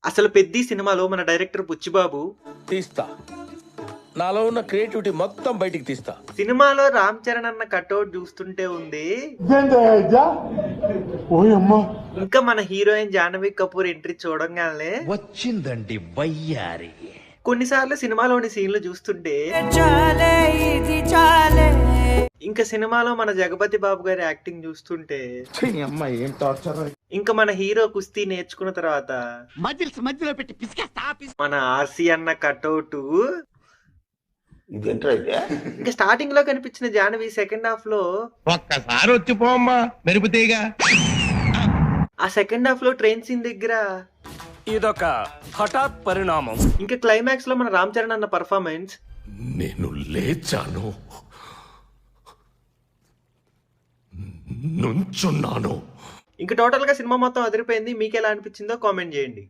అసలు 'పెద్ది' సినిమాలో మన డైరెక్టర్ బుచ్చిబాబు తీస్తా, నాలో ఉన్న క్రియేటివిటీ మొత్తం బయటికి తీస్తా. సినిమాలో రామ్ చరణ్ అన్న కటౌట్ చూస్తుంటే ఉంది. ఇంకా మన హీరోయిన్ జాహ్నవి కపూర్ ఎంట్రీ చూడంగానే వచ్చిందండి వయ్యారి. కొన్నిసార్లు సినిమాలోని సీన్లు చూస్తుంటే ఇంకా సినిమాలో మన జగపతి బాబు గారి యాక్టింగ్ చూస్తుంటే ఏం టార్చర్. ఇంకా మన హీరో కుస్తీ నేర్చుకున్న తర్వాత మధ్యలో పెట్టి పిసికేస్తా. మన ఆర్సీ అన్న కటౌట్ ఇదేంట్రా ఇదే? ఇంకా స్టార్టింగ్ లో కనిపించిన జాహ్నవి సెకండ్ హాఫ్ లో ఒక్కసారి వచ్చిపోమ్మా మెరుపుతీగా. ఆ సెకండ్ హాఫ్ లో ట్రైన్ సీన్ దగ్గర ఇదొక హఠాత్ పరిణామం. ఇంకా క్లైమాక్స్ లో మన రామ్ చరణ్ అన్న పర్ఫార్మెన్స్ నేను లేచాను, నుంచున్నాను. ఇంకా టోటల్ గా సినిమా మొత్తం అదిరిపోయింది. మీకు ఎలా అనిపించిందో కామెంట్ చేయండి.